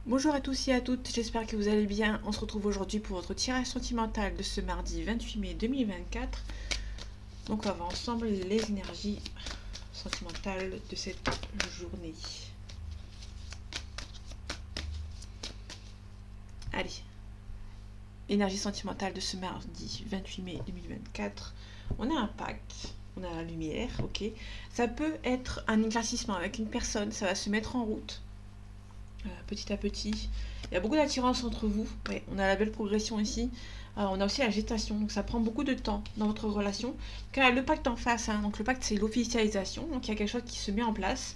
Bonjour à tous et à toutes, j'espère que vous allez bien. On se retrouve aujourd'hui pour votre tirage sentimental de ce mardi 28 mai 2024. Donc on va voir ensemble les énergies sentimentales de cette journée. Allez, énergie sentimentale de ce mardi 28 mai 2024. On a un pacte, on a la lumière, ok. Ça peut être un éclaircissement avec une personne, ça va se mettre en route. Petit à petit. Il y a beaucoup d'attirance entre vous. Ouais, on a la belle progression ici. On a aussi la gestation, donc ça prend beaucoup de temps dans votre relation. Car le pacte en face, hein, donc le pacte c'est l'officialisation, donc il y a quelque chose qui se met en place.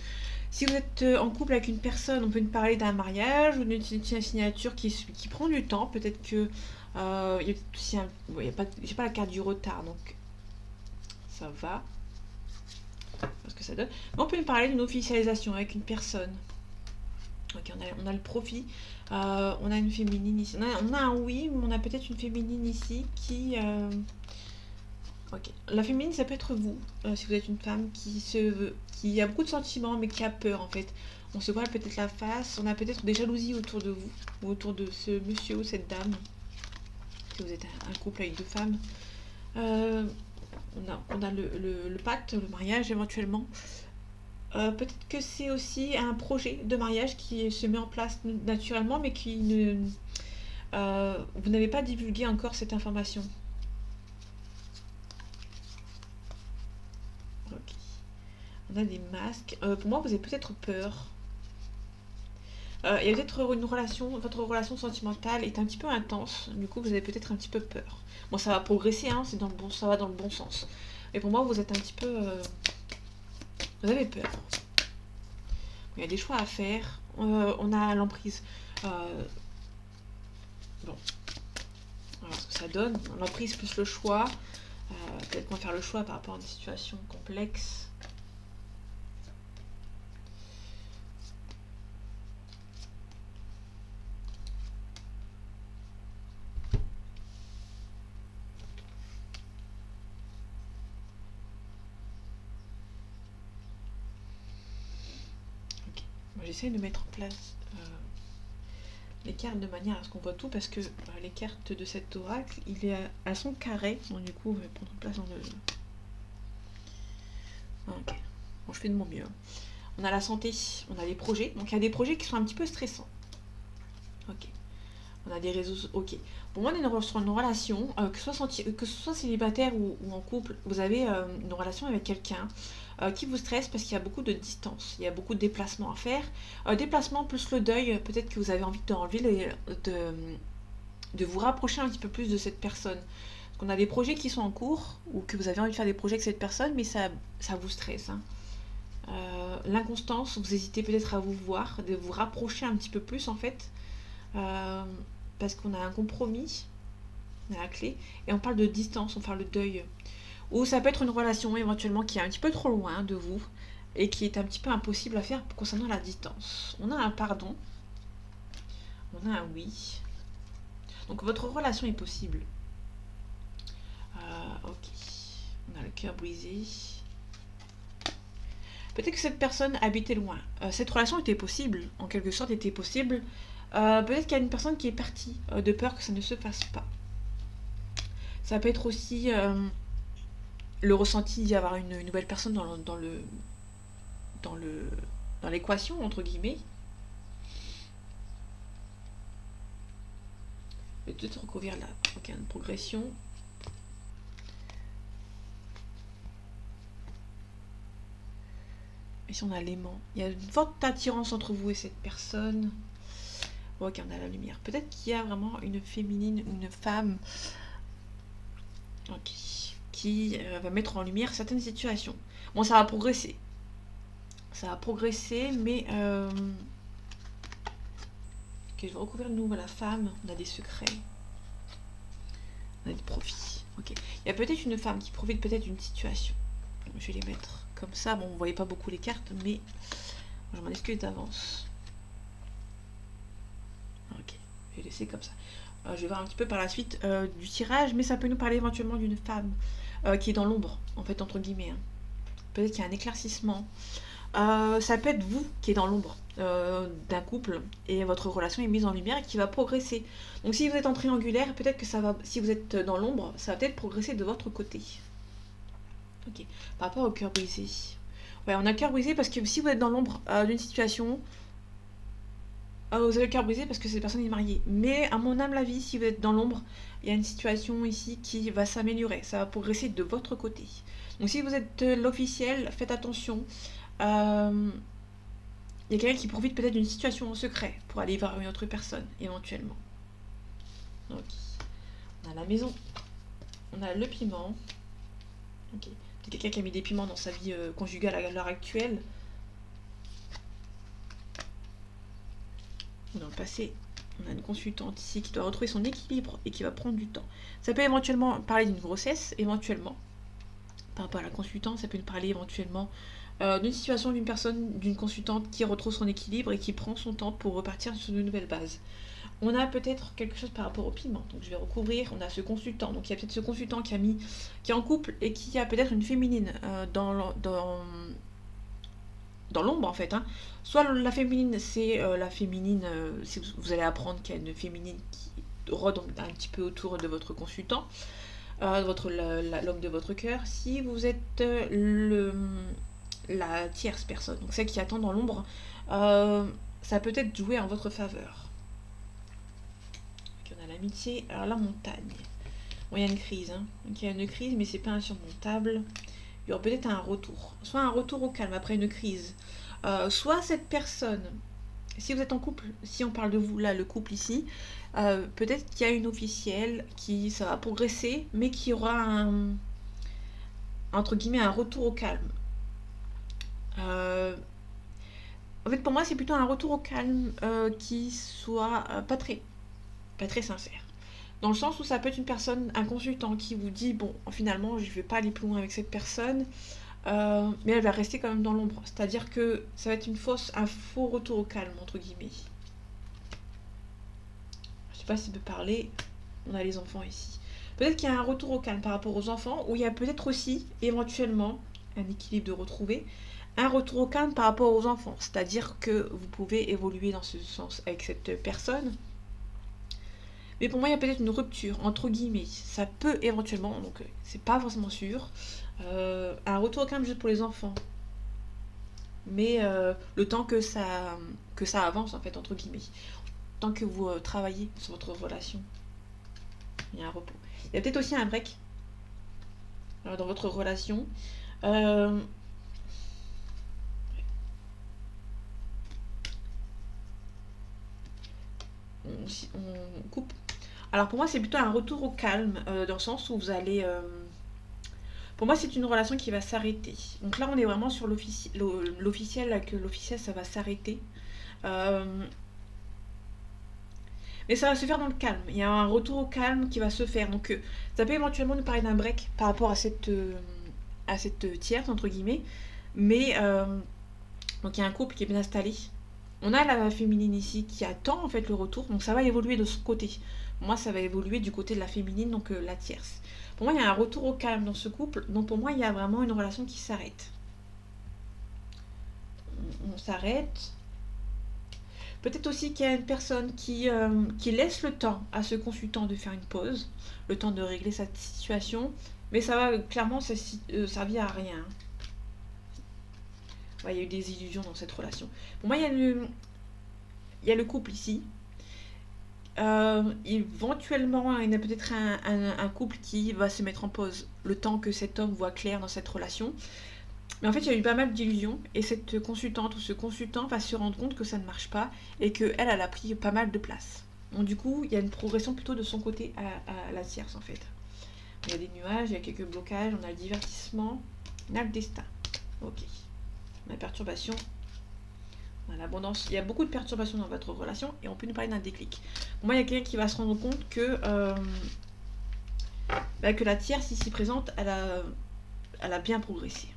Si vous êtes en couple avec une personne, on peut nous parler d'un mariage ou d'une signature qui prend du temps. Peut-être que il y a aussi bon, j'ai pas la carte du retard, donc ça va. Parce que ça donne. Mais on peut nous parler d'une officialisation avec une personne. Ok, on a le profit. On a une féminine ici. On a un oui, mais on a peut-être une féminine ici qui. Ok. La féminine, ça peut être vous, si vous êtes une femme qui a beaucoup de sentiments, mais qui a peur en fait. On se voit peut-être la face. On a peut-être des jalousies autour de vous, ou autour de ce monsieur ou cette dame. Si vous êtes un couple avec deux femmes. On a le pacte, le mariage éventuellement. Peut-être que c'est aussi un projet de mariage qui se met en place naturellement, mais qui ne. Vous n'avez pas divulgué encore cette information. Ok. On a des masques. Pour moi, vous avez peut-être peur. Il y a peut-être une relation, votre relation sentimentale est un petit peu intense. Du coup, vous avez peut-être un petit peu peur. Bon, ça va progresser, hein, ça va dans le bon sens. Mais pour moi, vous êtes un petit peu. Vous avez peur. Il y a des choix à faire. On a l'emprise. Bon, alors ce que ça donne. L'emprise plus le choix. Peut-être qu'on va faire le choix par rapport à une situation complexe. Ok. Moi, j'essaie de mettre en place les cartes de manière à ce qu'on voit tout parce que les cartes de cet oracle, elles sont carrées. Donc du coup, on va prendre place dans le. Ok. Bon, je fais de mon mieux. On a la santé, on a les projets. Donc il y a des projets qui sont un petit peu stressants. Ok. On a des réseaux. Ok. Pour moi, on est sur une relation, que ce soit célibataire ou en couple, vous avez une relation avec quelqu'un qui vous stresse parce qu'il y a beaucoup de distance, il y a beaucoup de déplacements à faire. Déplacement plus le deuil, peut-être que vous avez envie de vous rapprocher un petit peu plus de cette personne. Parce qu'on a des projets qui sont en cours ou que vous avez envie de faire des projets avec cette personne, mais ça vous stresse. Hein. L'inconstance, vous hésitez peut-être à vous voir, de vous rapprocher un petit peu plus en fait. Euh, Parce qu'on a un compromis, on a la clé, et on parle de distance, on parle de deuil. Ou ça peut être une relation éventuellement qui est un petit peu trop loin de vous et qui est un petit peu impossible à faire concernant la distance. On a un pardon, on a un oui. Donc votre relation est possible. Ok. On a le cœur brisé. Peut-être que cette personne habitait loin. Cette relation était possible, en quelque sorte était possible. Peut-être qu'il y a une personne qui est partie de peur que ça ne se fasse pas. Ça peut être aussi le ressenti d'y avoir une nouvelle personne dans le dans l'équation entre guillemets. Je vais peut-être recouvrir là. Ok, une progression. Et si on a l'aimant, il y a une forte attirance entre vous et cette personne. Ok, on a la lumière. Peut-être qu'il y a vraiment une féminine ou une femme ok, qui va mettre en lumière certaines situations. Bon, ça va progresser. Ça va progresser, mais ok, je vais recouvrir de nouveau la femme. On a des secrets. On a des profits. Ok. Il y a peut-être une femme qui profite peut-être d'une situation. Je vais les mettre comme ça. Bon, vous voyez pas beaucoup les cartes, mais je m'en excuse d'avance. Ok. Je vais laisser comme ça. Je vais voir un petit peu par la suite du tirage, mais ça peut nous parler éventuellement d'une femme qui est dans l'ombre, en fait, entre guillemets. Hein. Peut-être qu'il y a un éclaircissement. Ça peut être vous qui êtes dans l'ombre d'un couple et votre relation est mise en lumière et qui va progresser. Donc si vous êtes en triangulaire, peut-être que ça va, si vous êtes dans l'ombre, ça va peut-être progresser de votre côté. Ok. Par rapport au cœur brisé. Ouais, on a le cœur brisé parce que si vous êtes dans l'ombre d'une situation, vous avez le cœur brisé parce que cette personne est mariée. Mais à mon âme la vie, si vous êtes dans l'ombre, il y a une situation ici qui va s'améliorer. Ça va progresser de votre côté. Donc si vous êtes l'officiel, faites attention. Euh, Il y a quelqu'un qui profite peut-être d'une situation en secret pour aller voir une autre personne, éventuellement. Ok. On a la maison. On a le piment. Ok. C'est quelqu'un qui a mis des piments dans sa vie conjugale à l'heure actuelle. Dans le passé, on a une consultante ici qui doit retrouver son équilibre et qui va prendre du temps. Ça peut éventuellement parler d'une grossesse, éventuellement. Par rapport à la consultante, ça peut nous parler éventuellement d'une situation d'une personne, d'une consultante qui retrouve son équilibre et qui prend son temps pour repartir sur de nouvelles bases. On a peut-être quelque chose par rapport au piment, donc je vais recouvrir. On a ce consultant, donc il y a peut-être ce consultant qui est en couple et qui a peut-être une féminine dans l'ombre en fait. Hein. Soit la féminine, c'est la féminine, si vous allez apprendre qu'il y a une féminine qui rôde un petit peu autour de votre consultant, l'homme de votre cœur. Si vous êtes la tierce personne, donc celle qui attend dans l'ombre, ça peut être joué en votre faveur. Donc, on a l'amitié, alors la montagne. Bon, il y a une crise, hein. Donc, il y a une crise, mais c'est pas insurmontable. Il y aura peut-être un retour, soit un retour au calme après une crise, soit cette personne, si vous êtes en couple, si on parle de vous là, le couple ici, peut-être qu'il y a une officielle qui ça va progresser, mais qui aura entre guillemets un retour au calme. Euh, En fait, pour moi, c'est plutôt un retour au calme qui soit pas très sincère. Dans le sens où ça peut être une personne, un consultant qui vous dit, bon, finalement, je ne vais pas aller plus loin avec cette personne, mais elle va rester quand même dans l'ombre. C'est-à-dire que ça va être un faux retour au calme, entre guillemets. Je sais pas si ça peut parler. On a les enfants ici. Peut-être qu'il y a un retour au calme par rapport aux enfants, ou il y a peut-être aussi, éventuellement, un équilibre de retrouver, un retour au calme par rapport aux enfants. C'est-à-dire que vous pouvez évoluer dans ce sens avec cette personne. Mais pour moi, il y a peut-être une rupture, entre guillemets. Ça peut éventuellement, donc c'est pas forcément sûr, un retour au calme juste pour les enfants. Mais le temps que ça avance, en fait, entre guillemets. Tant que vous travaillez sur votre relation, il y a un repos. Il y a peut-être aussi un break dans votre relation. Euh, on coupe. Alors pour moi, c'est plutôt un retour au calme, dans le sens où vous allez... pour moi, c'est une relation qui va s'arrêter. Donc là, on est vraiment sur l'officiel, là, que l'officiel, ça va s'arrêter. Euh, mais ça va se faire dans le calme. Il y a un retour au calme qui va se faire. Donc ça peut éventuellement nous parler d'un break par rapport à cette tierce, entre guillemets. Mais donc il y a un couple qui est bien installé. On a la féminine ici qui attend en fait le retour. Donc ça va évoluer de son côté. Moi, ça va évoluer du côté de la féminine, donc la tierce. Pour moi, il y a un retour au calme dans ce couple. Donc pour moi, il y a vraiment une relation qui s'arrête. On s'arrête. Peut-être aussi qu'il y a une personne qui laisse le temps à ce consultant de faire une pause, le temps de régler cette situation, mais ça va clairement servir à rien. Ouais, il y a eu des illusions dans cette relation. Pour moi, il y a le couple ici. Éventuellement, il y a peut-être un couple qui va se mettre en pause le temps que cet homme voit clair dans cette relation. Mais en fait, il y a eu pas mal d'illusions et cette consultante ou ce consultant va se rendre compte que ça ne marche pas et qu'elle, elle a pris pas mal de place. Donc du coup, il y a une progression plutôt de son côté à la tierce en fait. Il y a des nuages, il y a quelques blocages, on a le divertissement, on a le destin. Ok. On a la perturbation, on a l'abondance. Il y a beaucoup de perturbations dans votre relation et on peut nous parler d'un déclic. Pour moi, il y a quelqu'un qui va se rendre compte que la tierce ici présente, elle a bien progressé.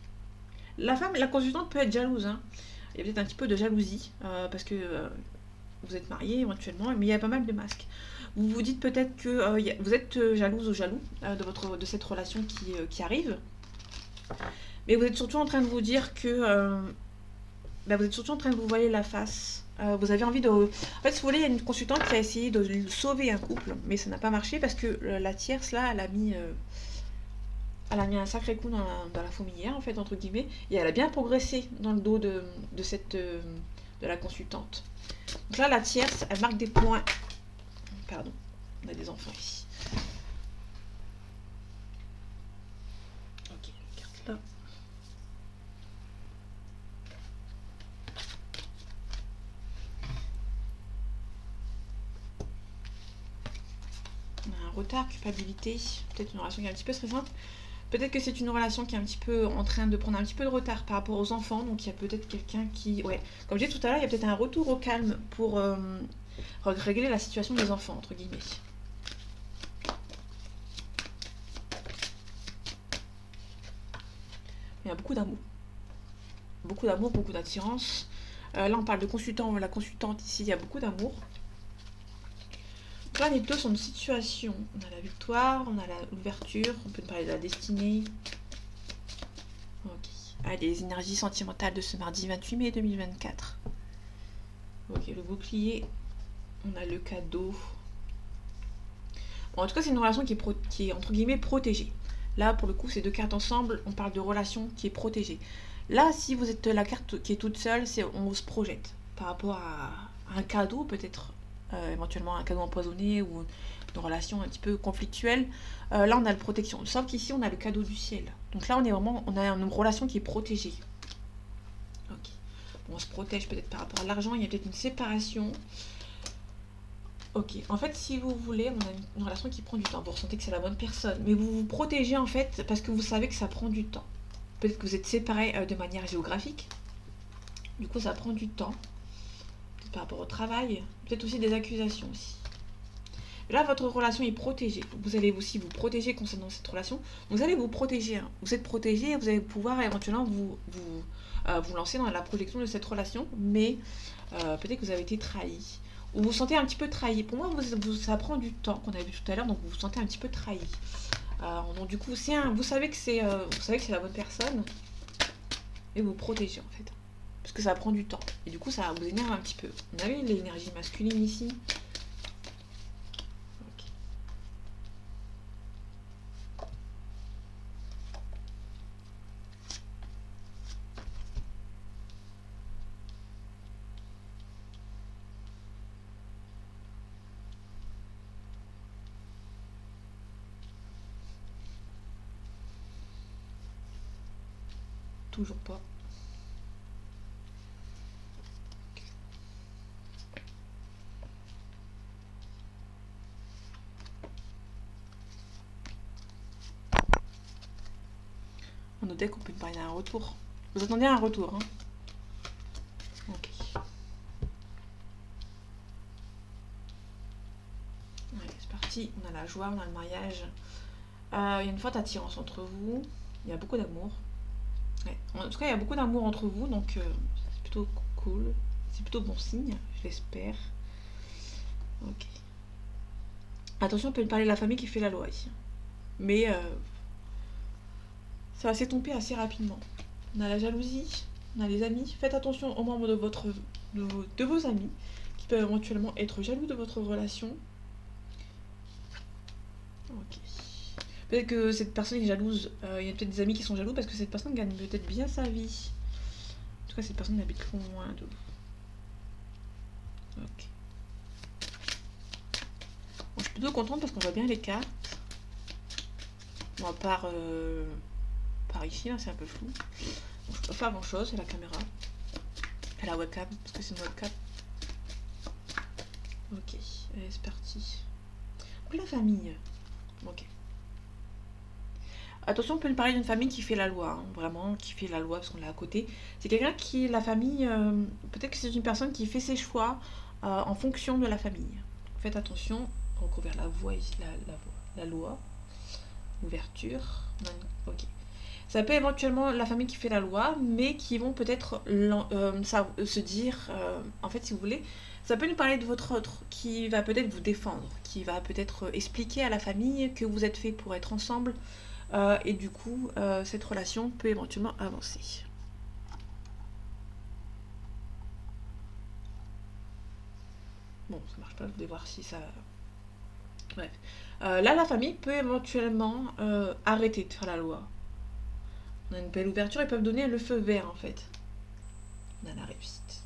La femme, la consultante peut être jalouse. Hein. Il y a peut-être un petit peu de jalousie parce que vous êtes mariés éventuellement, mais il y a pas mal de masques. Vous vous dites peut-être que vous êtes jalouse ou jaloux de cette relation qui arrive, mais vous êtes surtout en train de vous dire que bah, vous êtes surtout en train de vous voiler la face. Vous avez envie de... En fait, si vous voulez, il y a une consultante qui a essayé de sauver un couple, mais ça n'a pas marché parce que la tierce, là, elle a mis un sacré coup dans la fourmilière, en fait, entre guillemets, et elle a bien progressé dans le dos de la consultante. Donc là, la tierce, elle marque des points. Pardon, on a des enfants ici. Ok, carte là. On a un retard, culpabilité, peut-être une relation qui est un petit peu stressante. Peut-être que c'est une relation qui est un petit peu en train de prendre un petit peu de retard par rapport aux enfants. Donc il y a peut-être quelqu'un qui... Ouais, comme je disais tout à l'heure, il y a peut-être un retour au calme pour régler la situation des enfants, entre guillemets. Il y a beaucoup d'amour. Beaucoup d'amour, beaucoup d'attirance. Là, on parle de consultant, la consultante ici, il y a beaucoup d'amour. Donc là, les deux sont de situation. On a la victoire, on a l'ouverture, on peut parler de la destinée. Ok. Allez, les énergies sentimentales de ce mardi 28 mai 2024. Ok, le bouclier. On a le cadeau. Bon, en tout cas, c'est une relation qui est entre guillemets protégée. Là, pour le coup, ces deux cartes ensemble, on parle de relation qui est protégée. Là, si vous êtes la carte qui est toute seule, on se projette par rapport à un cadeau, peut-être éventuellement un cadeau empoisonné ou une relation un petit peu conflictuelle. Là, on a la protection. Sauf qu'ici, on a le cadeau du ciel. Donc là, on a une relation qui est protégée. Ok. Bon, on se protège peut-être par rapport à l'argent. Il y a peut-être une séparation. Ok, en fait, si vous voulez, on a une relation qui prend du temps. Vous ressentez que c'est la bonne personne, mais vous vous protégez en fait parce que vous savez que ça prend du temps. Peut-être que vous êtes séparés de manière géographique, du coup ça prend du temps. Peut-être par rapport au travail, peut-être aussi des accusations aussi. Là, votre relation est protégée. Vous allez aussi vous protéger concernant cette relation. Vous allez vous protéger. Hein. Vous êtes protégé et vous allez pouvoir éventuellement vous lancer dans la projection de cette relation, mais peut-être que vous avez été trahi. Ou vous vous sentez un petit peu trahi. Pour moi, ça prend du temps, qu'on a vu tout à l'heure, donc vous vous sentez un petit peu trahi. Donc du coup, vous savez que c'est la bonne personne, et vous vous protégez en fait. Parce que ça prend du temps. Et du coup, ça vous énerve un petit peu. On a vu l'énergie masculine ici. Ok. Toujours pas. On notait qu'on peut parler d'un retour. Vous attendez un retour, hein. Ok. Allez, c'est parti. On a la joie, on a le mariage. Il y a une forte attirance entre vous. Il y a beaucoup d'amour. Ouais. En tout cas, il y a beaucoup d'amour entre vous, donc c'est plutôt cool. C'est plutôt bon signe, je l'espère. Ok. Attention, on peut parler de la famille qui fait la loi ici. Mais ça va s'estomper assez rapidement. On a la jalousie, on a les amis. Faites attention aux membres de vos amis qui peuvent éventuellement être jaloux de votre relation. Ok. Peut-être que cette personne est jalouse. Il y a peut-être des amis qui sont jaloux parce que cette personne gagne peut-être bien sa vie. En tout cas, cette personne habite loin de vous. Ok. Bon, je suis plutôt contente parce qu'on voit bien les cartes. Bon, à part par ici, là, c'est un peu flou. Bon, je peux pas grand chose, c'est la caméra. Et la webcam, parce que c'est une webcam. Ok, allez, c'est parti. Donc la famille. Ok. Attention, on peut parler d'une famille qui fait la loi, hein, vraiment, qui fait la loi parce qu'on l'a à côté. C'est quelqu'un qui, la famille, peut-être que c'est une personne qui fait ses choix en fonction de la famille. Faites attention, on recouvre la voie ici, la loi, ouverture, ok. Ça peut éventuellement la famille qui fait la loi, mais qui vont peut-être se dire, en fait, si vous voulez, ça peut nous parler de votre autre, qui va peut-être vous défendre, qui va peut-être expliquer à la famille que vous êtes fait pour être ensemble, et du coup, cette relation peut éventuellement avancer. Bon, ça marche pas, vous devez voir si ça... Bref. Là, la famille peut éventuellement arrêter de faire la loi. On a une belle ouverture, ils peuvent donner le feu vert en fait. On a la réussite.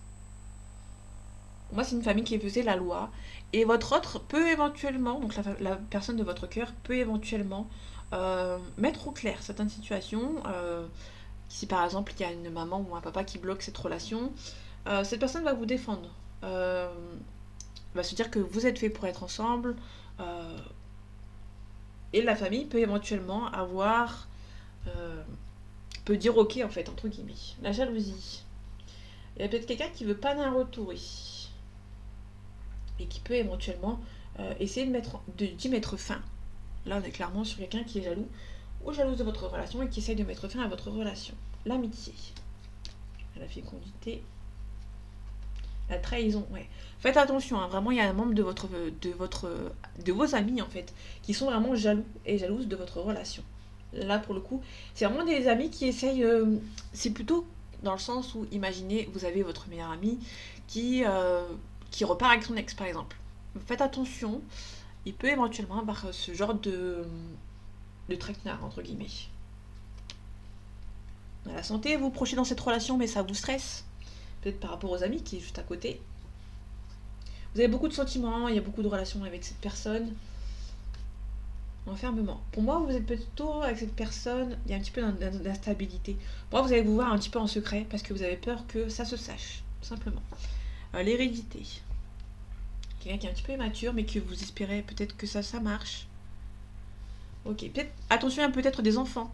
Moi, c'est une famille qui faisait la loi. Et votre autre peut éventuellement, donc la personne de votre cœur peut éventuellement mettre au clair certaines situations. Si par exemple il y a une maman ou un papa qui bloque cette relation, cette personne va vous défendre. Va se dire que vous êtes fait pour être ensemble. Et la famille peut éventuellement avoir... peut dire ok en fait, entre guillemets. La jalousie. Il y a peut-être quelqu'un qui veut pas d'un retour ici. Et qui peut éventuellement essayer d'y mettre fin. Là, on est clairement sur quelqu'un qui est jaloux ou jalouse de votre relation et qui essaye de mettre fin à votre relation. L'amitié. La fécondité. La trahison, ouais. Faites attention, hein, vraiment, il y a un membre de vos amis, en fait, qui sont vraiment jaloux et jalouses de votre relation. Là, pour le coup, c'est vraiment des amis qui essayent... c'est plutôt dans le sens où, imaginez, vous avez votre meilleur ami qui repart avec son ex, par exemple. Faites attention, il peut éventuellement avoir ce genre de traquenard, entre guillemets. À la santé, vous projetez dans cette relation, mais ça vous stresse. Peut-être par rapport aux amis qui est juste à côté. Vous avez beaucoup de sentiments, il y a beaucoup de relations avec cette personne. Enfermement. Pour moi, vous êtes plutôt avec cette personne, il y a un petit peu d'instabilité. Pour moi, vous allez vous voir un petit peu en secret parce que vous avez peur que ça se sache, tout simplement. L'hérédité. Quelqu'un qui est un petit peu immature, mais que vous espérez peut-être que ça marche. Ok, peut-être attention à peut-être des enfants.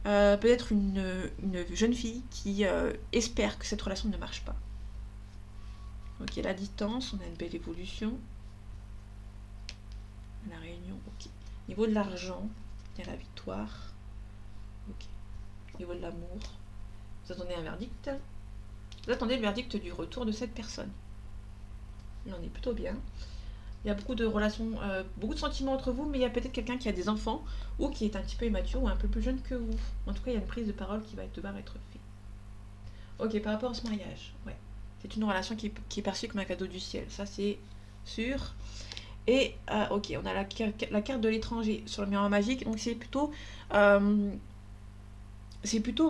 Peut-être une jeune fille qui espère que cette relation ne marche pas. Ok, la distance, on a une belle évolution. La réunion, ok. Niveau de l'argent, il y a la victoire. Ok. Niveau de l'amour, vous attendez un verdict. Vous attendez le verdict du retour de cette personne. Là, on est plutôt bien. Il y a beaucoup de relations, beaucoup de sentiments entre vous, mais il y a peut-être quelqu'un qui a des enfants ou qui est un petit peu immature ou un peu plus jeune que vous. En tout cas, il y a une prise de parole qui va devoir être faite. Ok, par rapport à ce mariage, ouais. C'est une relation qui est perçue comme un cadeau du ciel, ça c'est sûr. Et ok, on a la carte de l'étranger sur le miroir magique, donc c'est plutôt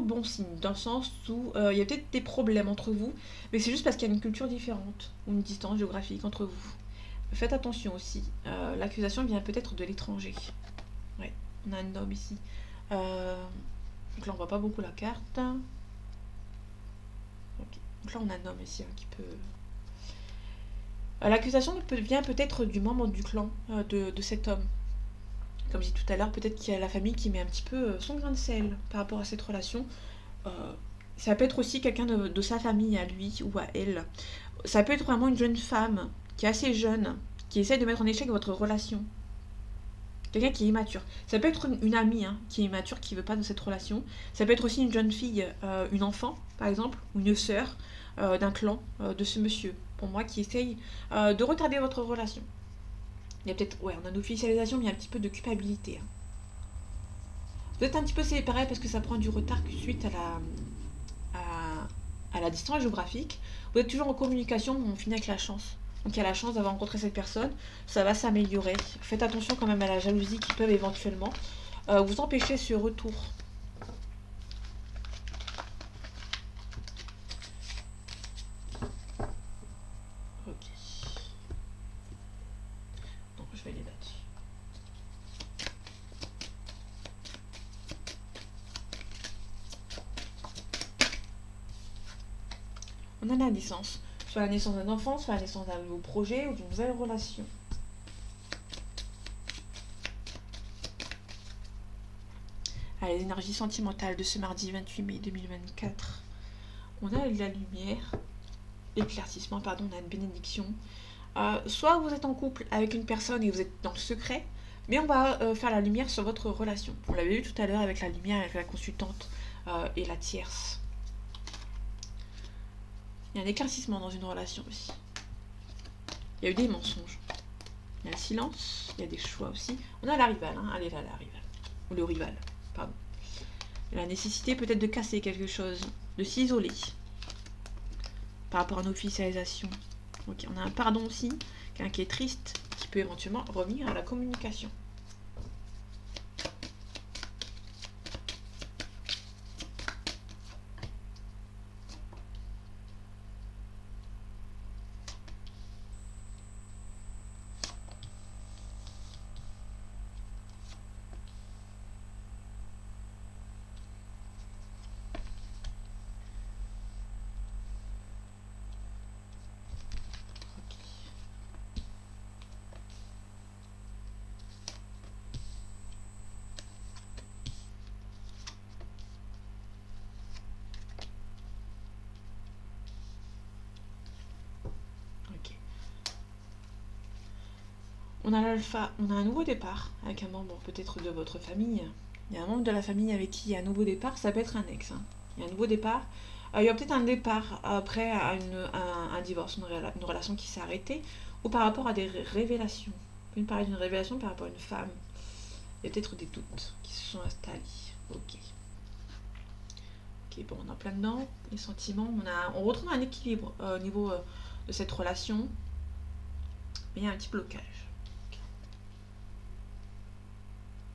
bon signe, dans le sens où il y a peut-être des problèmes entre vous, mais c'est juste parce qu'il y a une culture différente, ou une distance géographique entre vous. Faites attention aussi, l'accusation vient peut-être de l'étranger. Ouais, on a un homme ici. Donc là on voit pas beaucoup la carte. Ok. Donc là on a un homme ici qui peut... L'accusation vient peut-être du membre du clan de cet homme. Comme je dis tout à l'heure, peut-être qu'il y a la famille qui met un petit peu son grain de sel par rapport à cette relation. Ça peut être aussi quelqu'un de sa famille à lui ou à elle. Ça peut être vraiment une jeune femme qui est assez jeune, qui essaie de mettre en échec votre relation. Quelqu'un qui est immature. Ça peut être une amie qui est immature, qui ne veut pas de cette relation. Ça peut être aussi une jeune fille, une enfant par exemple, ou une sœur d'un clan de ce monsieur, pour moi, qui essaye de retarder votre relation. Il y a peut-être, ouais, on a une officialisation, mais il y a un petit peu de culpabilité. Vous êtes un petit peu séparés parce que ça prend du retard suite à la distance géographique. Vous êtes toujours en communication, mais on finit avec la chance. Donc il y a la chance d'avoir rencontré cette personne, ça va s'améliorer. Faites attention quand même à la jalousie qui peut éventuellement vous empêcher ce retour. Ok. Donc je vais les dater. On a la naissance. Soit la naissance d'un enfant, soit la naissance d'un nouveau projet ou d'une nouvelle relation. Les énergies sentimentales de ce mardi 28 mai 2024. On a la lumière, l'éclaircissement, pardon, on a une bénédiction. Soit vous êtes en couple avec une personne et vous êtes dans le secret, mais on va faire la lumière sur votre relation. On l'avait vu tout à l'heure avec la lumière, avec la consultante et la tierce. Il y a un éclaircissement dans une relation aussi. Il y a eu des mensonges. Il y a le silence, il y a des choix aussi. On a la rivale, allez là, la rivale. Ou le rival, pardon. La nécessité peut-être de casser quelque chose, de s'isoler par rapport à une officialisation. Ok, on a un pardon aussi, quelqu'un qui est triste, qui peut éventuellement revenir à la communication. Ok. On a l'alpha, on a un nouveau départ avec un membre peut-être de votre famille. Il y a un membre de la famille avec qui il y a un nouveau départ, ça peut être un ex. Hein. Il y a un nouveau départ. Il y a peut-être un départ après à un divorce, une relation qui s'est arrêtée, ou par rapport à des révélations. On peut me parler d'une révélation par rapport à une femme. Il y a peut-être des doutes qui se sont installés. Ok. Ok, bon, on est en plein dedans. Les sentiments, on retrouve un équilibre au niveau de cette relation, mais il y a un petit blocage.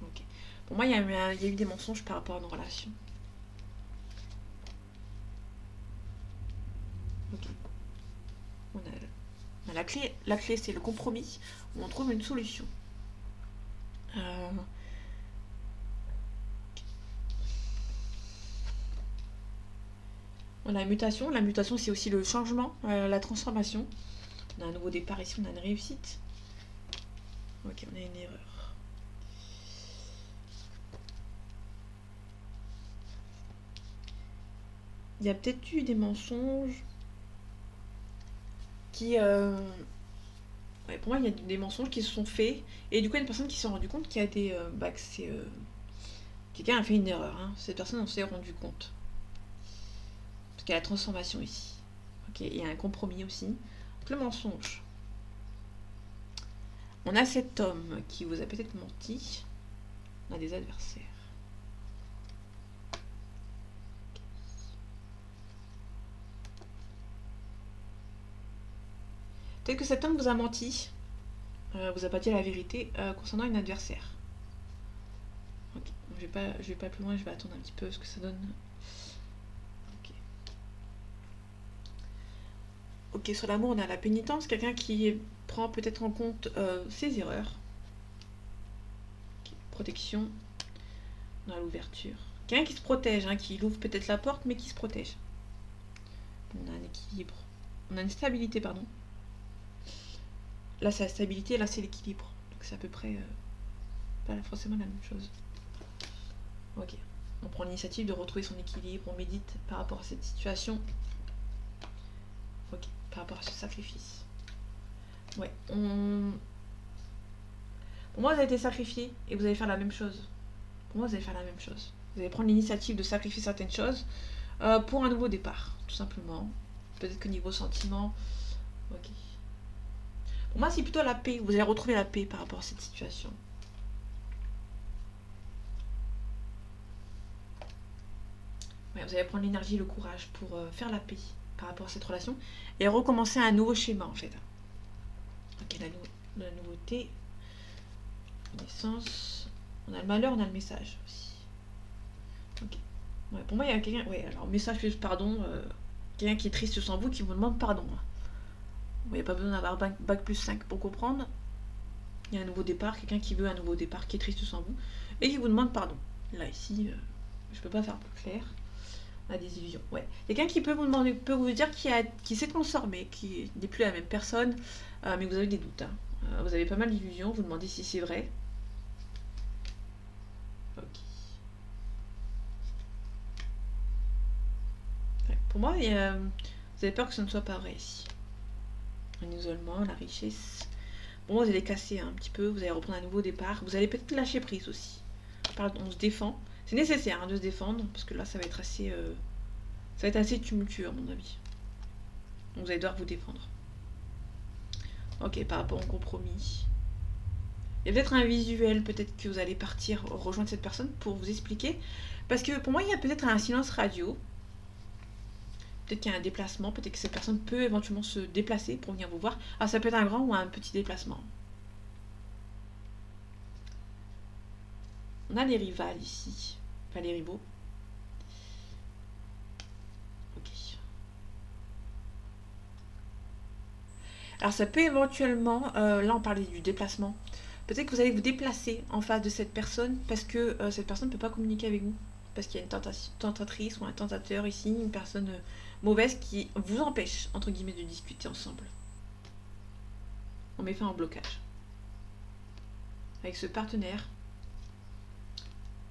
Ok. Pour moi, il y a eu des mensonges par rapport à nos relations. Ok. On a la clé. La clé, c'est le compromis, où on trouve une solution. On a la mutation. La mutation, c'est aussi le changement, la transformation. On a un nouveau départ ici, on a une réussite. Ok, on a une erreur. Il y a peut-être eu des mensonges qui... Ouais, pour moi, il y a des mensonges qui se sont faits. Et du coup, il y a une personne qui s'est rendu compte qu'il y a des... que c'est... quelqu'un a fait une erreur. Hein. Cette personne en s'est rendu compte. Parce qu'il y a la transformation ici. Ok, il y a un compromis aussi. Donc, le mensonge. On a cet homme qui vous a peut-être menti. On a des adversaires. Peut-être que cet homme vous a menti, vous a pas dit la vérité concernant une adversaire. Ok, je vais pas plus loin, je vais attendre un petit peu ce que ça donne. Ok. Ok, sur l'amour, on a la pénitence, quelqu'un qui prend peut-être en compte ses erreurs. Okay. Protection, on a l'ouverture. Quelqu'un qui se protège, hein, qui ouvre peut-être la porte, mais qui se protège. On a un équilibre. On a une stabilité, pardon. Là, c'est la stabilité, là, c'est l'équilibre. Donc, c'est à peu près pas forcément la même chose. Ok. On prend l'initiative de retrouver son équilibre, on médite par rapport à cette situation. Ok. Par rapport à ce sacrifice. Ouais. Pour moi, vous avez été sacrifié et vous allez faire la même chose. Pour moi, vous allez faire la même chose. Vous allez prendre l'initiative de sacrifier certaines choses pour un nouveau départ, tout simplement. Peut-être que niveau sentiment. Ok. Pour moi, c'est plutôt la paix. Vous allez retrouver la paix par rapport à cette situation. Ouais, vous allez prendre l'énergie, le courage pour faire la paix par rapport à cette relation et recommencer un nouveau schéma en fait. Ok, la nouveauté, naissance, on a le malheur, on a le message aussi. Ok. Ouais, pour moi, il y a quelqu'un. Ouais, alors message plus pardon. Quelqu'un qui est triste sans vous qui vous demande pardon. Il n'y a pas besoin d'avoir bac plus 5 pour comprendre. Il y a un nouveau départ, quelqu'un qui veut un nouveau départ, qui est triste sans vous, et qui vous demande pardon. Là, ici, je peux pas faire plus clair. La désillusion, ouais. Quelqu'un qui peut vous demander, peut vous dire qui s'est transformé, qui n'est plus la même personne, mais vous avez des doutes. Hein. Vous avez pas mal d'illusions, vous demandez si c'est vrai. Ok. Ouais. Pour moi, vous avez peur que ce ne soit pas vrai ici. Un isolement, la richesse. Bon, vous allez casser un petit peu, vous allez reprendre un nouveau départ. Vous allez peut-être lâcher prise aussi. On se défend. C'est nécessaire hein, de se défendre, parce que là, ça va être assez tumultueux à mon avis. Donc vous allez devoir vous défendre. Ok, par rapport au compromis. Il y a peut-être un visuel, peut-être que vous allez partir rejoindre cette personne pour vous expliquer. Parce que pour moi, il y a peut-être un silence radio. Peut-être qu'il y a un déplacement, peut-être que cette personne peut éventuellement se déplacer pour venir vous voir. Ah, ça peut être un grand ou un petit déplacement. On a les rivales ici, enfin les rivaux. Ok. Alors ça peut éventuellement, là on parlait du déplacement, peut-être que vous allez vous déplacer en face de cette personne parce que cette personne ne peut pas communiquer avec vous. Parce qu'il y a une tentatrice ou un tentateur ici, une personne mauvaise qui vous empêche, entre guillemets, de discuter ensemble. On met fin au blocage. Avec ce partenaire.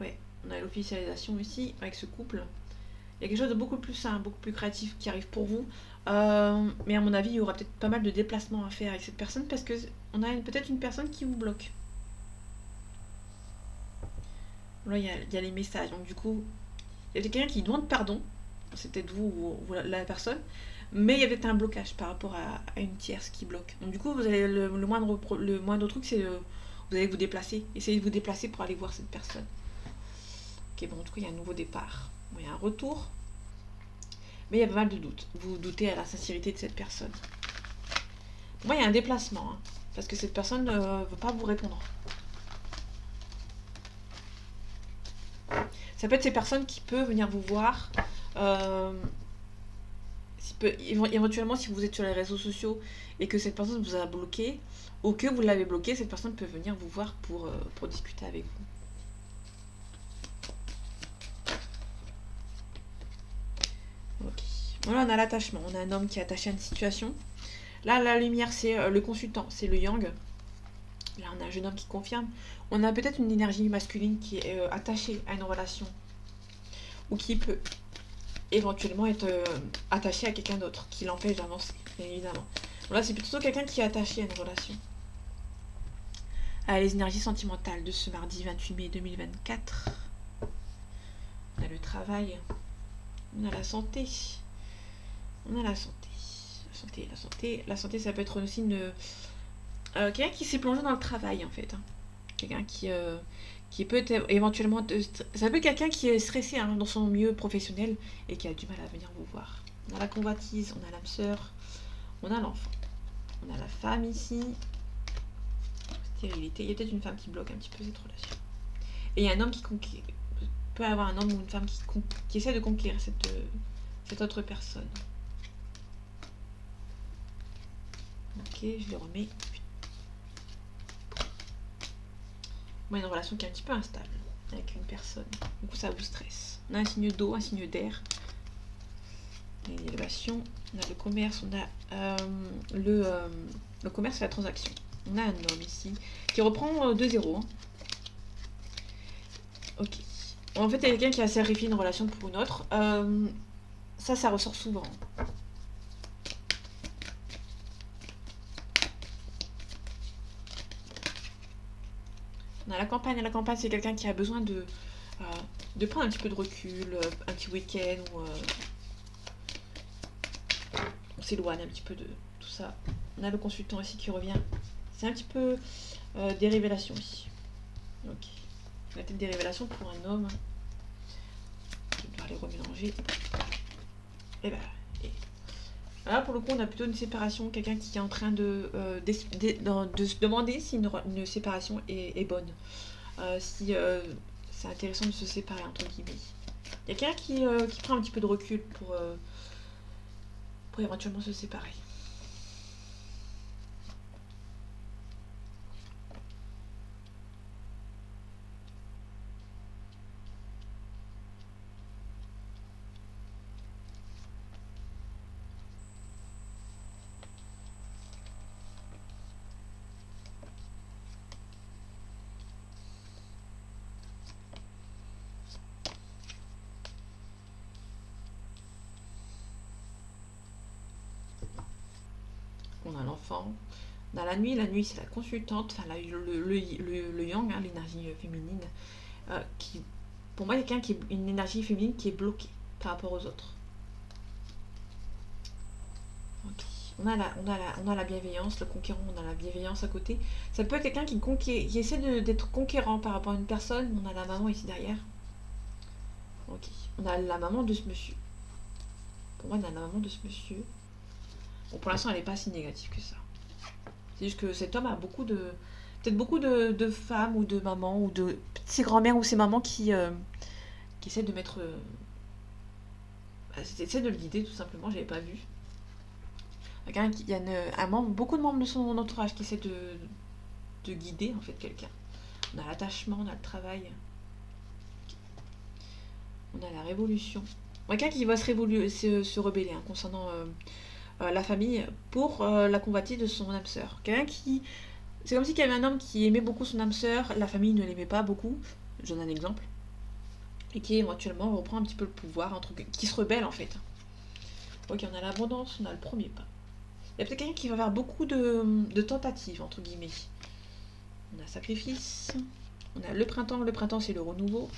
Ouais, on a l'officialisation ici, avec ce couple. Il y a quelque chose de beaucoup plus simple, beaucoup plus créatif qui arrive pour vous. Mais à mon avis, il y aura peut-être pas mal de déplacements à faire avec cette personne parce que on a peut-être une personne qui vous bloque. Là, il y a les messages. Donc, du coup, il y a quelqu'un qui demande pardon. C'est peut-être vous ou la personne. Mais il y avait peut-être un blocage par rapport à une tierce qui bloque. Donc, du coup, vous allez le moindre truc, c'est vous allez vous déplacer. Essayez de vous déplacer pour aller voir cette personne. Ok, bon, en tout cas, il y a un nouveau départ. Bon, il y a un retour. Mais il y a pas mal de doutes. Vous doutez à la sincérité de cette personne. Moi, il y a un déplacement. Hein, parce que cette personne ne veut pas vous répondre. Ça peut être ces personnes qui peuvent venir vous voir. Éventuellement, si vous êtes sur les réseaux sociaux et que cette personne vous a bloqué, ou que vous l'avez bloqué, cette personne peut venir vous voir pour discuter avec vous. Ok. Voilà, on a l'attachement. On a un homme qui est attaché à une situation. Là, la lumière, c'est le consultant, c'est le yang. Là, on a un jeune homme qui confirme. On a peut-être une énergie masculine qui est attachée à une relation. Ou qui peut éventuellement être attaché à quelqu'un d'autre, qui l'empêche d'avancer, bien évidemment. Donc là, c'est plutôt quelqu'un qui est attaché à une relation. Les énergies sentimentales de ce mardi 28 mai 2024. On a le travail. On a la santé. On a la santé. La santé, ça peut être aussi quelqu'un qui s'est plongé dans le travail, en fait. Hein. Quelqu'un qui peut être éventuellement... Ça peut être quelqu'un qui est stressé hein, dans son milieu professionnel et qui a du mal à venir vous voir. On a la convoitise, on a l'âme sœur, on a l'enfant. On a la femme ici. Stérilité. Il y a peut-être une femme qui bloque un petit peu cette relation. Et il y a un homme qui peut avoir un homme ou une femme qui essaie de conquérir cette autre personne. Ok, je le remets. Moi, une relation qui est un petit peu instable avec une personne. Du coup, ça vous stresse. On a un signe d'eau, un signe d'air. On a une élévation. On a le commerce. On a le commerce et la transaction. On a un homme ici qui reprend 2-0. Hein. Ok. En fait, il y a quelqu'un qui a sacrifié une relation pour une autre. Ça ressort souvent. On a la campagne. La campagne, c'est quelqu'un qui a besoin de prendre un petit peu de recul, un petit week-end où on s'éloigne un petit peu de tout ça. On a le consultant ici qui revient. C'est un petit peu des révélations ici. Ok. On a peut-être des révélations pour un homme. Je vais devoir les remélanger. Et ben. Là, pour le coup, on a plutôt une séparation. Quelqu'un qui est en train de se demander si une séparation est bonne. Si c'est intéressant de se séparer, entre guillemets. Il y a quelqu'un qui prend un petit peu de recul pour éventuellement se séparer. On a l'enfant. On a la nuit c'est la consultante, enfin le yang, hein, l'énergie féminine, qui, pour moi, quelqu'un qui est une énergie féminine qui est bloquée par rapport aux autres. Okay. On a la bienveillance, le conquérant, on a la bienveillance à côté. Ça peut être quelqu'un qui essaie d'être conquérant par rapport à une personne. On a la maman ici derrière. Ok. On a la maman de ce monsieur. Pour moi, on a la maman de ce monsieur. Bon, pour l'instant, elle n'est pas si négative que ça. C'est juste que cet homme a peut-être beaucoup de femmes ou de mamans ou de ses grand-mères ou ses mamans qui essaient de mettre. Essaient de le guider tout simplement, j'avais pas vu. Il y a beaucoup de membres de son entourage qui essaient de guider en fait quelqu'un. On a l'attachement, on a le travail. On a la révolution. Quelqu'un qui va se rebeller concernant la famille pour la convoitise de son âme sœur. Quelqu'un qui... C'est comme si il y avait un homme qui aimait beaucoup son âme sœur, la famille ne l'aimait pas beaucoup, j'en ai un exemple, et qui éventuellement reprend un petit peu le pouvoir, qui se rebelle en fait. Ok, on a l'abondance, on a le premier pas. Il y a peut-être quelqu'un qui va faire beaucoup de tentatives, entre guillemets. On a sacrifice, on a le printemps c'est le renouveau.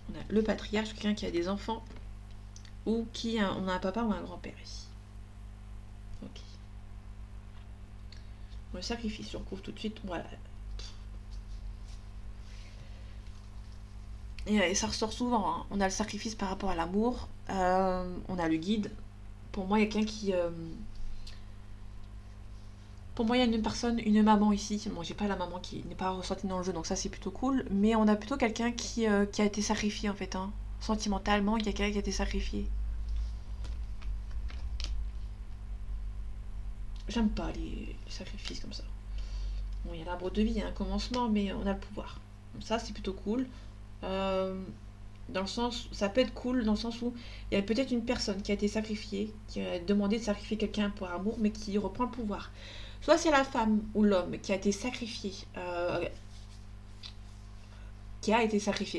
On a le patriarche, quelqu'un qui a des enfants, ou on a un papa ou un grand-père ici. Ok. Le sacrifice, je retrouve tout de suite, voilà. Et ça ressort souvent, hein. On a le sacrifice par rapport à l'amour, on a le guide. Pour moi, il y a quelqu'un qui... Pour moi, il y a une personne, une maman ici. Bon, j'ai pas la maman qui n'est pas ressortie dans le jeu, donc ça c'est plutôt cool. Mais on a plutôt quelqu'un qui a été sacrifié en fait. Hein. Sentimentalement, il y a quelqu'un qui a été sacrifié. J'aime pas les sacrifices comme ça. Bon, il y a l'arbre de vie, il y a un commencement, mais on a le pouvoir. Donc ça c'est plutôt cool. Dans le sens, ça peut être cool dans le sens où il y a peut-être une personne qui a été sacrifiée, qui a demandé de sacrifier quelqu'un pour amour, mais qui reprend le pouvoir. Soit c'est la femme ou l'homme qui a été sacrifié,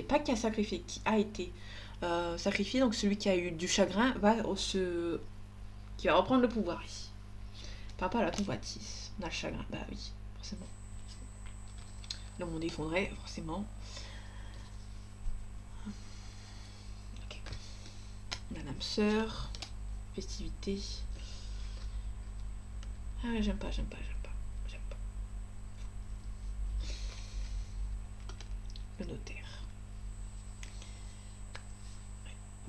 pas qui a sacrifié, qui a été sacrifié, donc celui qui a eu du chagrin qui va reprendre le pouvoir ici. Par rapport à la convoitise, on a le chagrin, bah oui, forcément. Le monde effondré, forcément. Ok. On a l'âme sœur, festivité. Ah ouais, j'aime pas. Le notaire.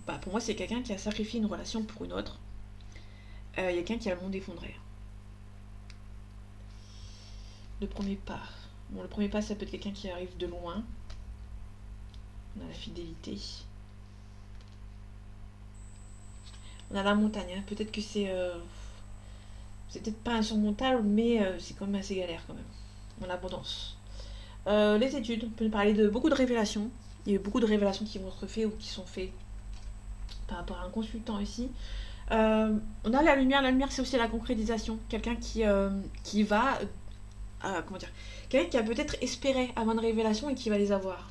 Bah, pour moi, c'est quelqu'un qui a sacrifié une relation pour une autre. Il y a quelqu'un qui a le monde effondré. Le premier pas. Bon, le premier pas, ça peut être quelqu'un qui arrive de loin. On a la fidélité. On a la montagne. Hein. Peut-être que c'est peut-être pas insurmontable, mais c'est quand même assez galère quand même. On a l'abondance. Les études, on peut parler de beaucoup de révélations. Il y a eu beaucoup de révélations qui vont être faites ou qui sont faites par rapport à un consultant ici. On a la lumière c'est aussi la concrétisation. Quelqu'un qui va... comment dire, quelqu'un qui a peut-être espéré avoir une révélation et qui va les avoir.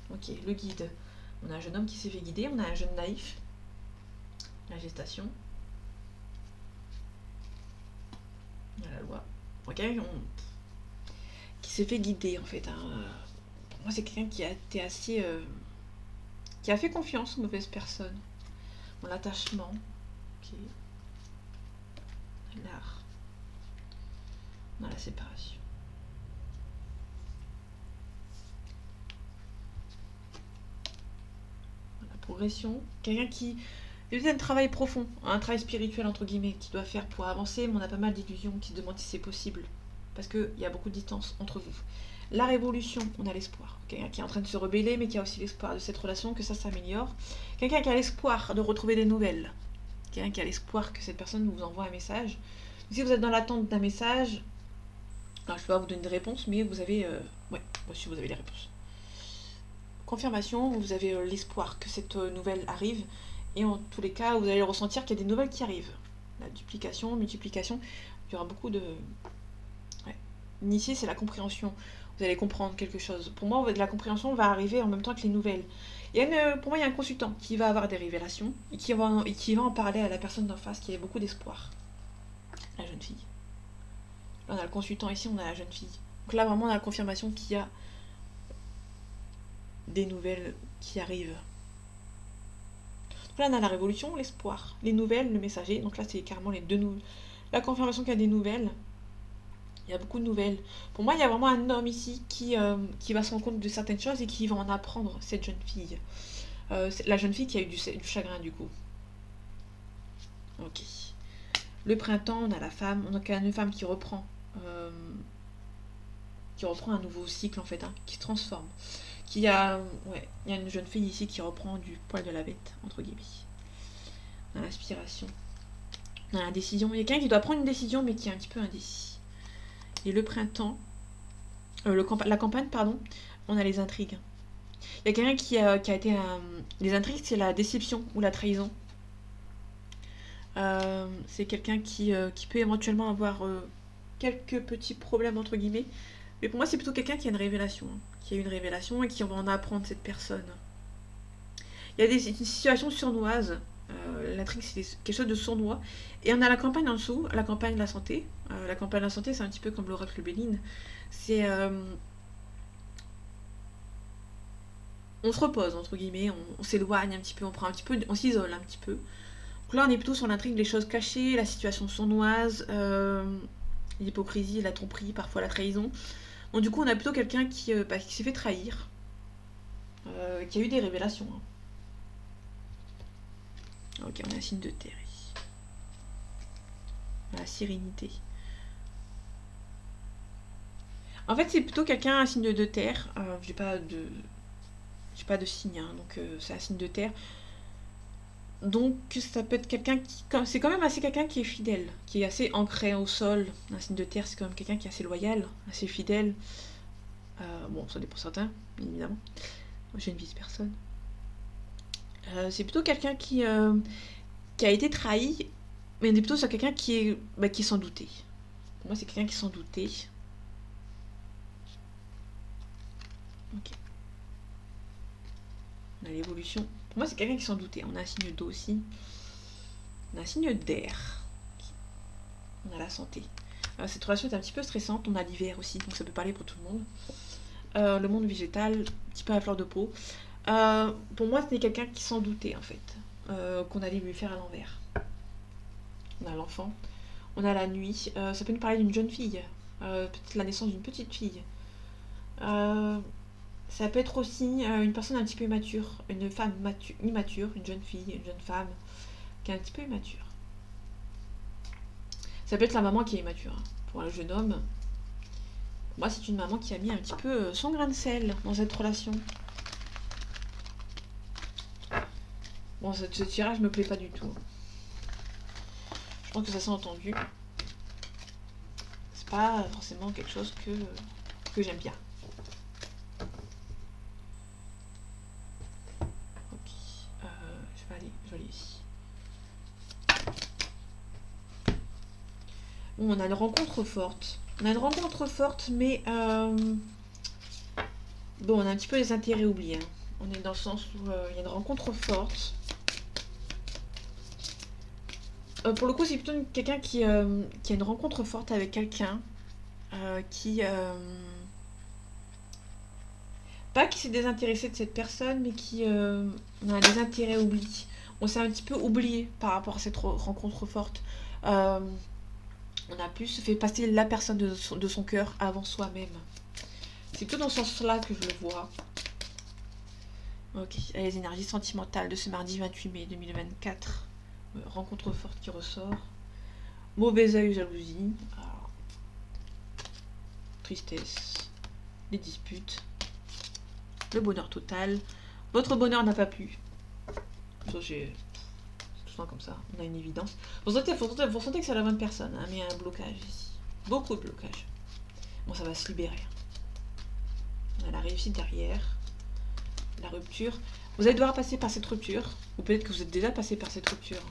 Ok, le guide. On a un jeune homme qui s'est fait guider, on a un jeune naïf. La gestation. On a la loi. Ok, qui s'est fait guider en fait. Hein. Moi, c'est quelqu'un qui a été assez... qui a fait confiance aux mauvaises personnes. Mon attachement. Ok. L'art. On a la séparation. La progression. Quelqu'un qui... Il y a un travail profond, un travail spirituel entre guillemets, qui doit faire pour avancer, mais on a pas mal d'illusions qui se demandent si c'est possible. Parce qu'il y a beaucoup de distance entre vous. La révolution, on a l'espoir. Quelqu'un qui est en train de se rebeller, mais qui a aussi l'espoir de cette relation, que ça s'améliore. Quelqu'un qui a l'espoir de retrouver des nouvelles. Quelqu'un qui a l'espoir que cette personne vous envoie un message. Si vous êtes dans l'attente d'un message, alors je ne vais pas vous donner de réponse, mais vous avez... ouais, si vous avez les réponses. Confirmation, vous avez l'espoir que cette nouvelle arrive. Et en tous les cas, vous allez ressentir qu'il y a des nouvelles qui arrivent. La duplication, multiplication, il y aura beaucoup de... Ouais. Initier, c'est la compréhension. Vous allez comprendre quelque chose. Pour moi, la compréhension va arriver en même temps que les nouvelles. Pour moi, il y a un consultant qui va avoir des révélations et qui va en parler à la personne d'en face qui a beaucoup d'espoir. La jeune fille. Là, on a le consultant ici, on a la jeune fille. Donc là, vraiment, on a la confirmation qu'il y a des nouvelles qui arrivent. Donc là, on a la révolution, l'espoir, les nouvelles, le messager. Donc là, c'est carrément les deux nouvelles. La confirmation qu'il y a des nouvelles. Il y a beaucoup de nouvelles. Pour moi, il y a vraiment un homme ici qui va se rendre compte de certaines choses et qui va en apprendre, cette jeune fille. C'est la jeune fille qui a eu du chagrin du coup. Ok. Le printemps, on a la femme, on a une femme euh, qui reprend un nouveau cycle en fait, hein, qui se transforme. Ouais, il y a une jeune fille ici qui reprend du poil de la bête, entre guillemets. On a l'inspiration. On a la décision. Il y a quelqu'un qui doit prendre une décision mais qui est un petit peu indécis. Et le printemps, la campagne, pardon, on a les intrigues. Il y a quelqu'un qui a été... les intrigues, c'est la déception ou la trahison. C'est quelqu'un qui peut éventuellement avoir quelques petits problèmes, entre guillemets. Mais pour moi, c'est plutôt quelqu'un qui a une révélation. Hein, qui a une révélation et qui va en apprendre cette personne. Il y a une situation sournoise. L'intrigue, c'est quelque chose de sournois. Et on a la campagne en dessous, la campagne de la santé. La campagne de la santé, c'est un petit peu comme l'oracle Béline. C'est... on se repose, entre guillemets, on s'éloigne un petit peu, on prend un petit peu, on s'isole un petit peu. Donc là, on est plutôt sur l'intrigue, les choses cachées, la situation sournoise, l'hypocrisie, la tromperie, parfois la trahison. Donc du coup, on a plutôt quelqu'un qui s'est fait trahir, qui a eu des révélations. Hein. Ok, on a un signe de terre ici. La sérénité. En fait, c'est plutôt quelqu'un, un signe de terre. J'ai pas de signe, hein, donc c'est un signe de terre. Donc ça peut être quelqu'un c'est quand même assez quelqu'un qui est fidèle, qui est assez ancré au sol. Un signe de terre, c'est quand même quelqu'un qui est assez loyal, assez fidèle. Bon, ça dépend certains, bien évidemment. Moi, j'ai une vice-personne. C'est plutôt quelqu'un qui a été trahi, mais on est plutôt sur quelqu'un qui s'en doutait. Pour moi, c'est quelqu'un qui s'en doutait. Ok. On a l'évolution. Pour moi, c'est quelqu'un qui s'en doutait. On a un signe d'eau aussi. On a un signe d'air. On a la santé. Cette relation est un petit peu stressante. On a l'hiver aussi, donc ça peut parler pour tout le monde. Le monde végétal, un petit peu à fleur de peau. Pour moi, c'était quelqu'un qui s'en doutait, en fait. Qu'on allait lui faire à l'envers. On a l'enfant. On a la nuit. Ça peut nous parler d'une jeune fille. Peut-être la naissance d'une petite fille. Ça peut être aussi une personne un petit peu immature, une femme immature, une jeune fille, une jeune femme qui est un petit peu immature. Ça peut être la maman qui est immature. Hein. Pour le jeune homme, moi c'est une maman qui a mis un petit peu son grain de sel dans cette relation. Bon, ce tirage me plaît pas du tout. Je pense que ça s'est entendu. C'est pas forcément quelque chose que j'aime bien. Je vais aller ici. Bon, on a une rencontre forte. Mais bon, on a un petit peu les intérêts oubliés. Hein. On est dans le sens où il y a une rencontre forte. Pour le coup, c'est plutôt quelqu'un qui a une rencontre forte avec quelqu'un qui... pas qui s'est désintéressé de cette personne, mais qui a des intérêts oubliés. On s'est un petit peu oublié par rapport à cette rencontre forte. On a plus fait passer la personne de son cœur avant soi-même. C'est plutôt dans ce sens-là que je le vois. Ok, les énergies sentimentales de ce mardi 28 mai 2024. Rencontre forte qui ressort. Mauvais œil, jalousie. Alors, tristesse. Les disputes. Le bonheur total. Votre bonheur n'a pas plu. Ça, c'est tout le temps comme ça. On a une évidence. Vous sentez que c'est la bonne personne, hein, mais il y a un blocage ici. Beaucoup de blocage. Bon, ça va se libérer. On a la réussite derrière. La rupture. Vous allez devoir passer par cette rupture. Ou peut-être que vous êtes déjà passé par cette rupture.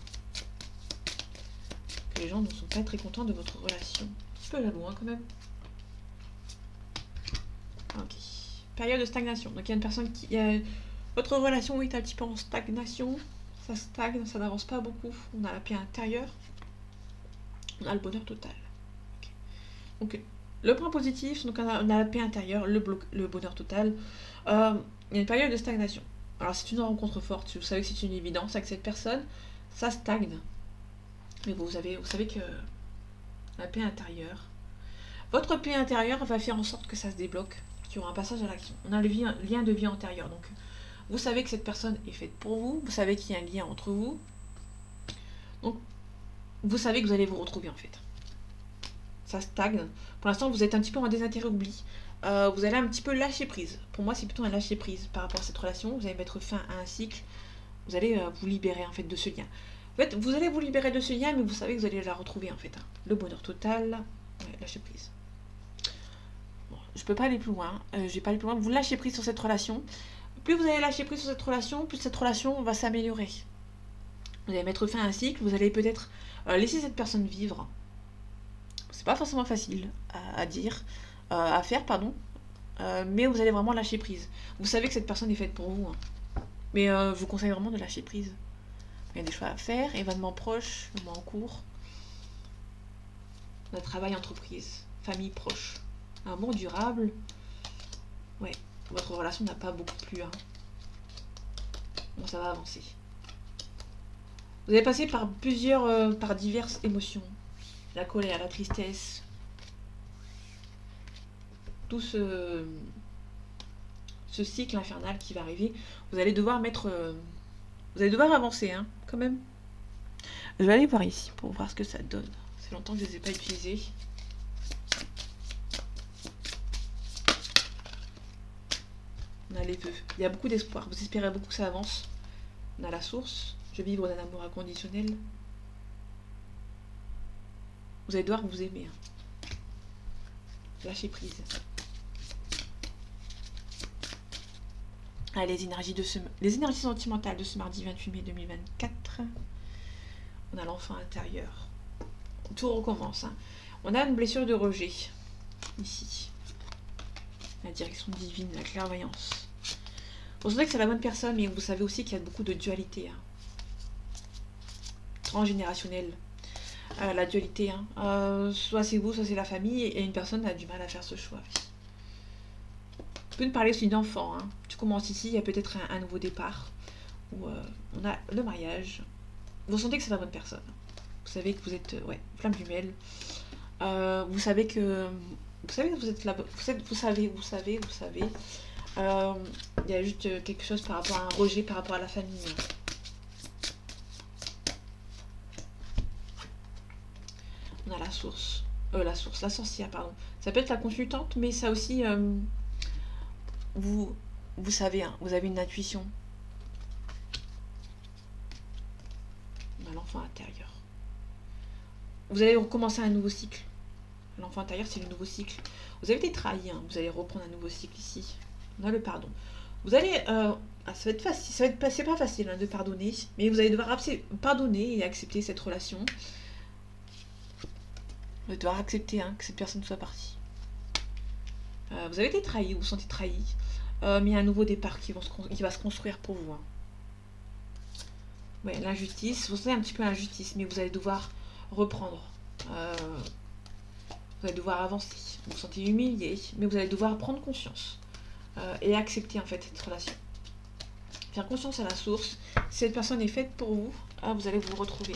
Que les gens ne sont pas très contents de votre relation. Un petit peu jaloux, hein, quand même. Ok. Période de stagnation. Donc il y a une personne qui... Votre relation est un petit peu en stagnation. Ça stagne, ça n'avance pas beaucoup. On a la paix intérieure. On a le bonheur total. Okay. Donc le point positif, donc on a la paix intérieure, le bonheur total. Il y a une période de stagnation. Alors c'est une rencontre forte. Vous savez que c'est une évidence avec cette personne. Ça stagne. Mais vous savez que la paix intérieure. Votre paix intérieure va faire en sorte que ça se débloque. Qu'il y aura un passage à l'action. On a le lien de vie antérieur. Donc Vous savez que cette personne est faite pour vous. Vous savez qu'il y a un lien entre vous. Donc, vous savez que vous allez vous retrouver en fait. Ça stagne. Pour l'instant, vous êtes un petit peu en désintérêt oubli. Vous allez un petit peu lâcher prise. Pour moi, c'est plutôt un lâcher prise par rapport à cette relation. Vous allez mettre fin à un cycle. Vous allez vous libérer en fait de ce lien. En fait, vous allez vous libérer de ce lien, mais vous savez que vous allez la retrouver en fait. Le bonheur total. Ouais, lâcher prise. Bon, je peux pas aller plus loin. Je vais pas aller plus loin. Vous lâchez prise sur cette relation. Plus vous allez lâcher prise sur cette relation, plus cette relation va s'améliorer. Vous allez mettre fin à un cycle. Vous allez peut-être laisser cette personne vivre. C'est pas forcément facile à dire, à faire, pardon. Mais vous allez vraiment lâcher prise. Vous savez que cette personne est faite pour vous. Hein. Mais je vous conseille vraiment de lâcher prise. Il y a des choix à faire, événements proches, moments en cours. Notre travail, entreprise, famille proche. Un amour durable. Ouais, votre relation n'a pas beaucoup plu. Hein. Bon, ça va avancer. Vous allez passer par par diverses émotions. La colère, la tristesse. Tout ce cycle infernal qui va arriver. Vous allez devoir vous allez devoir avancer, hein, quand même. Je vais aller voir ici pour voir ce que ça donne. C'est longtemps que je ne les ai pas utilisés. On a les vœux. Il y a beaucoup d'espoir. Vous espérez beaucoup que ça avance. On a la source. Je vivre d'un amour inconditionnel. Vous allez devoir vous aimer. Hein. Lâcher prise. Ah, les énergies sentimentales de ce mardi 28 mai 2024. On a l'enfant intérieur. Tout recommence. Hein. On a une blessure de rejet. Ici. La direction divine, la clairvoyance. Vous savez que c'est la bonne personne, mais vous savez aussi qu'il y a beaucoup de dualité. Hein. Transgénérationnelle. La dualité. Hein. Soit c'est vous, soit c'est la famille, et une personne a du mal à faire ce choix. On peut nous parler aussi d'enfant. Hein. Tu commences ici, il y a peut-être un nouveau départ. Ou on a le mariage. Vous sentez que c'est la bonne personne. Vous savez que vous êtes flamme jumelle. Vous savez que vous êtes là. Vous savez. Il y a juste quelque chose par rapport à un rejet, par rapport à la famille. On a la sorcière, pardon. Ça peut être la consultante, mais ça aussi, vous savez, hein, vous avez une intuition. On a l'enfant intérieur. Vous allez recommencer un nouveau cycle. L'enfant intérieur, c'est le nouveau cycle. Vous avez été trahi, hein, vous allez reprendre un nouveau cycle ici. On a le pardon. Vous allez... ça va être facile, c'est pas facile hein, de pardonner, mais vous allez devoir pardonner et accepter cette relation. Vous allez devoir accepter hein, que cette personne soit partie. Vous avez été trahi, vous vous sentez trahi, mais il y a un nouveau départ qui va se construire pour vous. Hein. Ouais, l'injustice, vous sentez un petit peu l'injustice, mais vous allez devoir reprendre. Vous allez devoir avancer. Vous vous sentez humilié, mais vous allez devoir prendre conscience et accepter en fait cette relation. Faire conscience à la source. Si cette personne est faite pour vous, vous allez vous retrouver.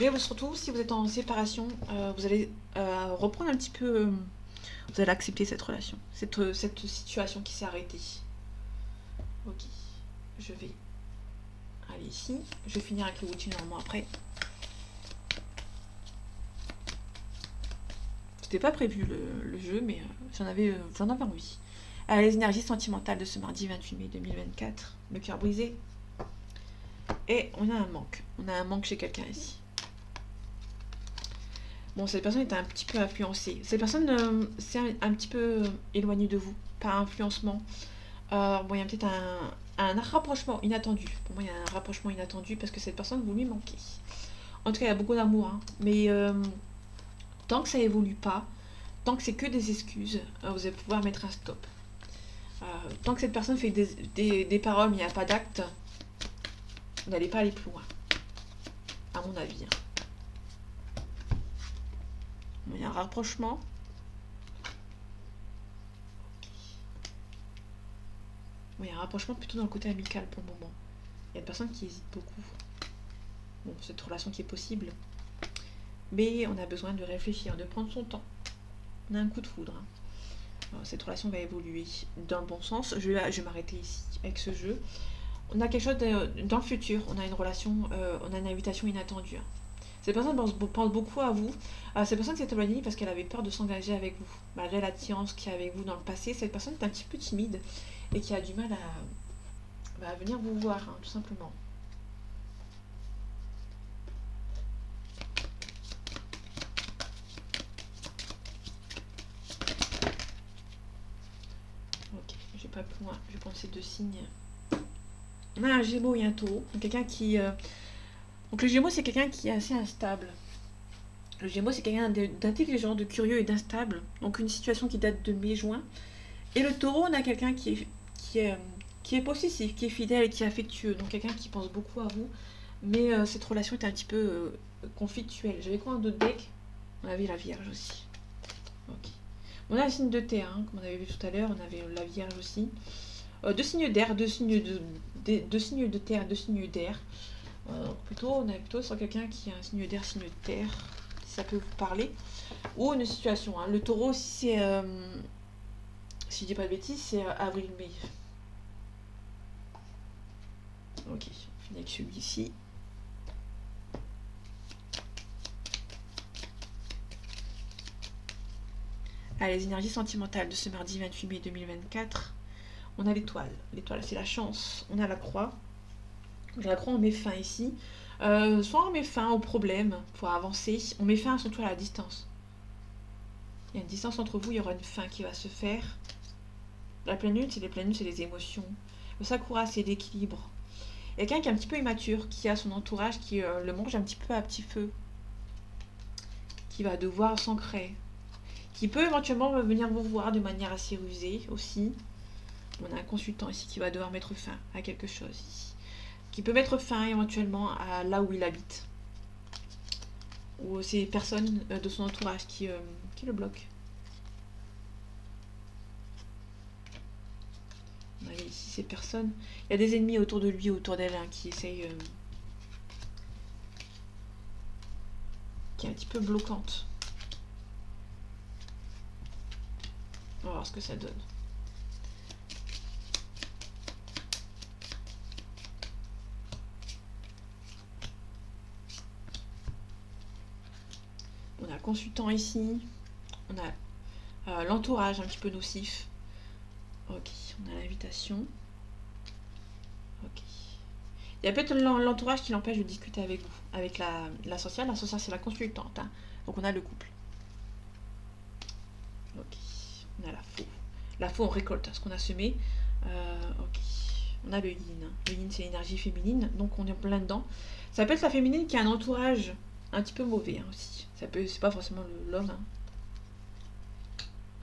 Mais surtout, si vous êtes en séparation, vous allez reprendre un petit peu. Vous allez accepter cette relation, cette situation qui s'est arrêtée. Ok, je vais aller ici. Je vais finir avec le outil normalement après. C'était pas prévu le jeu, mais j'en avais envie. Les énergies sentimentales de ce mardi 28 mai 2024. Le cœur brisé. Et on a un manque. On a un manque chez quelqu'un ici. Bon, cette personne est un petit peu influencée. Cette personne s'est un petit peu éloignée de vous, par influencement. Bon, il y a peut-être un rapprochement inattendu. Pour moi, il y a un rapprochement inattendu parce que cette personne vous lui manquez. En tout cas, il y a beaucoup d'amour, hein. Mais tant que ça évolue pas, tant que c'est que des excuses, vous allez pouvoir mettre un stop. Tant que cette personne fait des paroles, mais il n'y a pas d'acte, vous n'allez pas aller plus loin. À mon avis. Hein. Il y a un rapprochement. Il y a un rapprochement plutôt dans le côté amical pour le moment. Il y a des personnes qui hésitent beaucoup. Bon, cette relation qui est possible. Mais on a besoin de réfléchir, de prendre son temps. On a un coup de foudre. Hein. Alors, cette relation va évoluer dans le bon sens. Je vais m'arrêter ici avec ce jeu. on a quelque chose dans le futur, on a une relation, on a une invitation inattendue, hein. Cette personne pense beaucoup à vous. Cette personne s'est éloignée parce qu'elle avait peur de s'engager avec vous. Malgré l'attirance qu'il y a avec vous dans le passé, cette personne est un petit peu timide et qui a du mal à venir vous voir, hein, tout simplement. Ok, je vais pas plus loin, je vais prendre ces deux signes. On a un Gémeaux et un Taureau. Donc quelqu'un qui... Donc le Gémeaux, c'est quelqu'un qui est assez instable. Le Gémeaux, c'est quelqu'un d'intelligent, de curieux et d'instable. Donc une situation qui date de mai-juin. Et le Taureau, on a quelqu'un qui est possessif, qui est fidèle et qui est affectueux. Donc quelqu'un qui pense beaucoup à vous. Mais cette relation est un petit peu conflictuelle. J'avais quoi un autre deck? On avait la Vierge aussi. Ok. On a le signe de terre, hein, comme on avait vu tout à l'heure. On avait la Vierge aussi. Deux signes d'air, deux signes deux signes de terre, deux signes d'air. On est plutôt sur quelqu'un qui a un signe d'air, signe de terre, si ça peut vous parler. Ou une situation, hein. Le Taureau, si c'est... si je dis pas de bêtises, c'est avril-mai. Ok, on finit avec celui-ci. Allez, les énergies sentimentales de ce mardi 28 mai 2024. On a l'étoile. L'étoile, c'est la chance. On a la croix. La croix, on met fin ici. Soit on met fin au problème pour avancer. On met fin surtout à la distance. Il y a une distance entre vous, il y aura une fin qui va se faire. La pleine lune, c'est les émotions. Le sakura, c'est l'équilibre. Il y a quelqu'un qui est un petit peu immature, qui a son entourage, qui le mange un petit peu à petit feu. Qui va devoir s'ancrer. Qui peut éventuellement venir vous voir de manière assez rusée aussi. On a un consultant ici qui va devoir mettre fin à quelque chose ici. Qui peut mettre fin éventuellement à là où il habite. Ou ces personnes de son entourage qui le bloquent. On avait ici ces personnes. Il y a des ennemis autour de lui, autour d'elle, hein, qui essayent... qui est un petit peu bloquante. On va voir ce que ça donne. On a le consultant ici. On a l'entourage un petit peu nocif. Ok, on a l'invitation. Ok. Il y a peut-être l'entourage qui l'empêche de discuter avec vous, avec la sorcière. La sorcière, c'est la consultante, hein. Donc on a le couple. Ok. On a la faux. La faux, on récolte ce qu'on a semé. Ok. On a le yin. Le yin, c'est l'énergie féminine, donc on est plein dedans. Ça peut être la féminine qui a un entourage un petit peu mauvais, hein, aussi. Ça peut, c'est pas forcément l'homme, hein.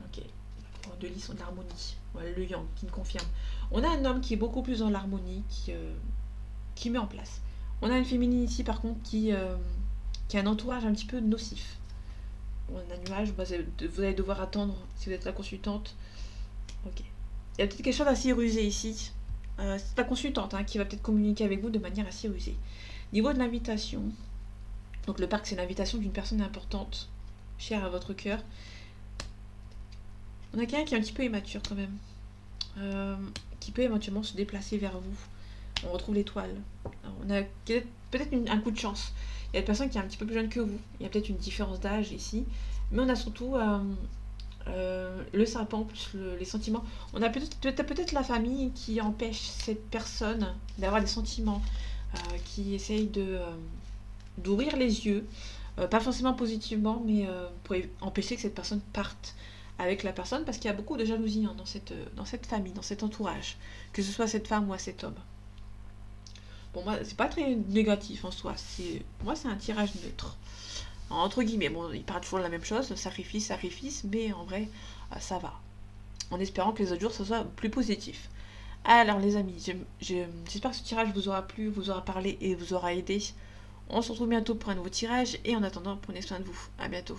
Ok. De lys, on a l'harmonie. Voilà, le yang qui me confirme. On a un homme qui est beaucoup plus dans l'harmonie, qui met en place. On a une féminine ici, par contre, qui a un entourage un petit peu nocif. On a un nuage, vous allez devoir attendre si vous êtes la consultante. Ok. Il y a peut-être quelque chose d'assez rusé ici. C'est la consultante, hein, qui va peut-être communiquer avec vous de manière assez rusée. Niveau de l'invitation. Donc le parc, c'est l'invitation d'une personne importante, chère à votre cœur. On a quelqu'un qui est un petit peu immature quand même. Qui peut éventuellement se déplacer vers vous. On retrouve l'étoile. On a peut-être un coup de chance. Il y a des personnes qui sont un petit peu plus jeunes que vous. Il y a peut-être une différence d'âge ici. Mais on a surtout le serpent plus les sentiments. On a peut-être la famille qui empêche cette personne d'avoir des sentiments. Qui essaye d'ouvrir les yeux. Pas forcément positivement, mais pour empêcher que cette personne parte avec la personne. Parce qu'il y a beaucoup de jalousie, hein, dans cette famille, dans cet entourage. Que ce soit cette femme ou à cet homme. Bon, moi, c'est pas très négatif en soi. Moi, c'est un tirage neutre. Entre guillemets, bon, il parle toujours de la même chose, sacrifice, mais en vrai, ça va. En espérant que les autres jours, ce soit plus positif. Alors, les amis, j'espère que ce tirage vous aura plu, vous aura parlé et vous aura aidé. On se retrouve bientôt pour un nouveau tirage. Et en attendant, prenez soin de vous. À bientôt.